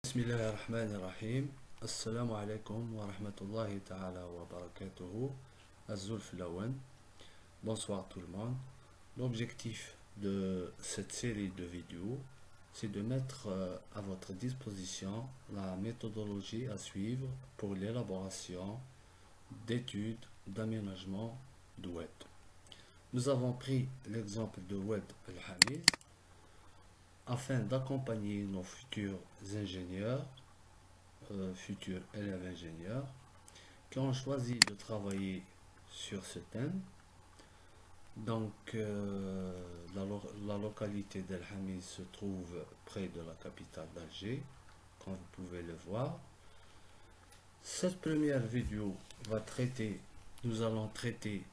بسم الله الرحمن الرحيم. السلام عليكم ورحمة الله تعالى وبركاته. Azulf Lawan. Bonsoir tout le monde. L'objectif de cette série de vidéos, c'est de mettre à votre disposition la méthodologie à suivre pour l'élaboration d'études d'aménagement de web. Nous avons pris l'exemple de Wed El-Hamiz afin d'accompagner nos futurs ingénieurs, futurs élèves ingénieurs, qui ont choisi de travailler sur ce thème. Donc, la localité d'El Hamiz se trouve près de la capitale d'Alger, comme vous pouvez le voir. Cette première vidéo va traiter, nous allons traiter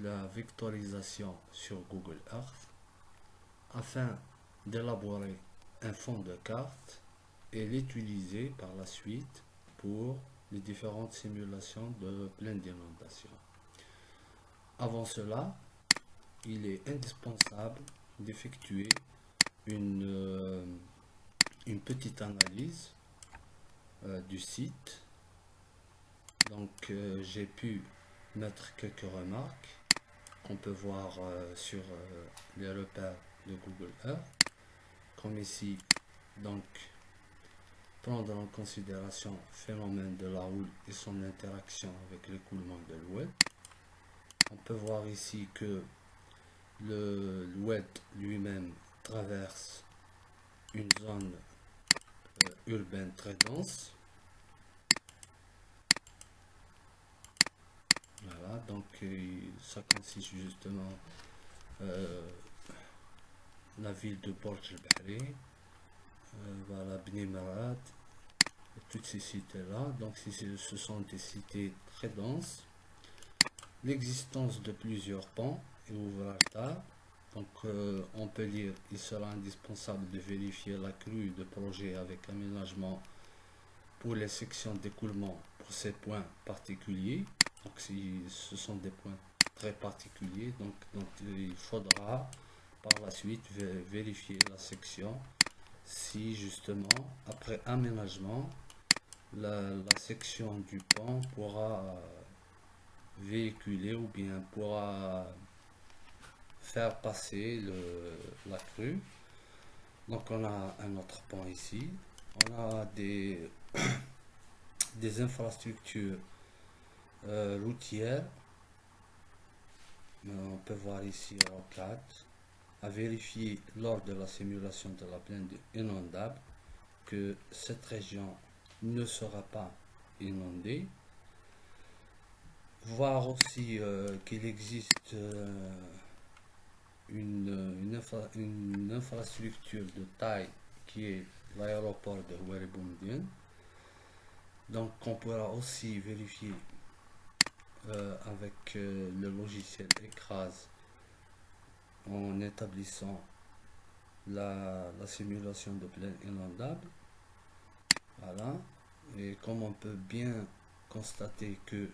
la vectorisation sur Google Earth afin d'élaborer un fond de carte et l'utiliser par la suite pour les différentes simulations de plaine d'inondation. Avant cela, il est indispensable d'effectuer une petite analyse du site. Donc j'ai pu mettre quelques remarques qu'on peut voir sur les repères de Google Earth, comme ici. Donc prendre en considération le phénomène de la houle et son interaction avec l'écoulement de l'oued. On peut voir ici que l'oued lui-même traverse une zone urbaine très dense. Voilà, donc ça consiste justement la ville de Borj el-Bahri, voilà, Bni Marat, toutes ces cités-là. Donc ce sont des cités très denses. L'existence de plusieurs ponts et ouvrages d'art. Donc on peut dire qu'il sera indispensable de vérifier la crue de projet avec aménagement pour les sections d'écoulement pour ces points particuliers. Donc ce sont des points très particuliers, donc il faudra par la suite vérifier la section si justement après aménagement la section du pont pourra véhiculer ou bien pourra faire passer la crue. Donc on a un autre pont ici, on a des infrastructures routières. On peut voir ici RO4 à vérifier lors de la simulation de la plaine inondable que cette région ne sera pas inondée. Voir aussi qu'il existe une infrastructure de taille qui est l'aéroport de Ouari Boumediene. Donc on pourra aussi vérifier avec le logiciel Ecrase en établissant la simulation de plaine inondable. Voilà, et comme on peut bien constater que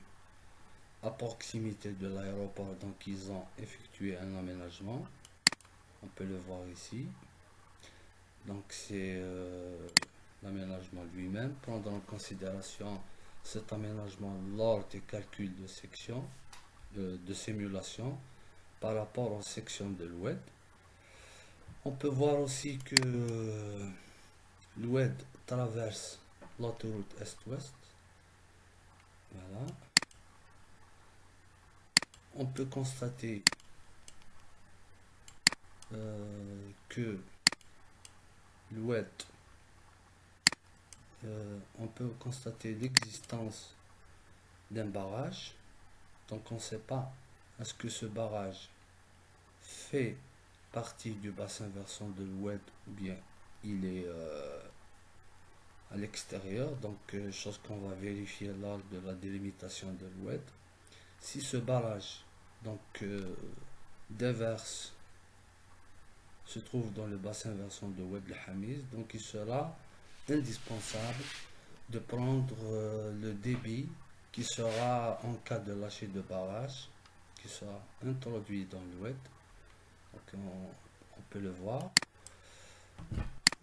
à proximité de l'aéroport, donc ils ont effectué un aménagement, on peut le voir ici. Donc c'est l'aménagement lui-même, prendre en considération cet aménagement lors des calculs de section de simulation par rapport aux sections de l'oued. On peut voir aussi que l'oued traverse l'autoroute est-ouest. Voilà. On peut constater que l'oued, on peut constater l'existence d'un barrage. Donc on ne sait pas est-ce que ce barrage fait partie du bassin versant de l'oued ou bien il est à l'extérieur. Donc chose qu'on va vérifier lors de la délimitation de l'oued. Si ce barrage donc déverse se trouve dans le bassin versant de Wed El-Hamiz, donc il sera indispensable de prendre le débit qui sera en cas de lâcher de barrage, qui sera introduit dans le Wed. Donc on peut le voir.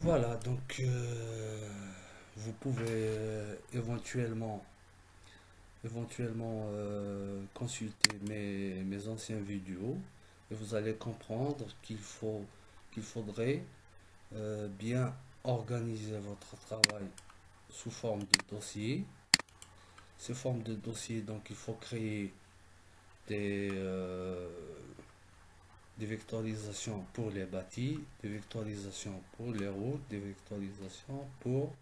Voilà, donc vous pouvez éventuellement consulter mes anciennes vidéos et vous allez comprendre qu'il faudrait bien organiser votre travail sous forme de dossier. Ces formes de dossier, donc il faut créer des, euh, des vectorisations pour les bâtis, des vectorisations pour les routes, des vectorisations pour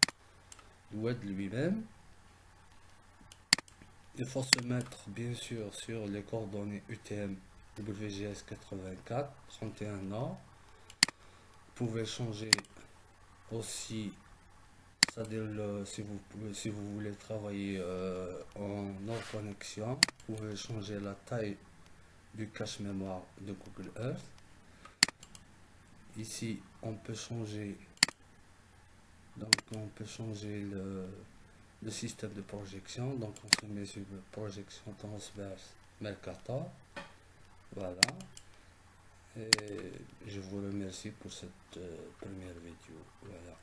le web lui-même. Il faut se mettre bien sûr sur les coordonnées UTM WGS 84 31A. Vous pouvez changer aussi, c'est-à-dire si vous voulez travailler en hors connexion, vous pouvez changer la taille du cache mémoire de Google Earth. Ici, on peut changer le système de projection. Donc, on se met sur projection transverse Mercator. Voilà. Et je vous remercie pour cette première vidéo. Voilà.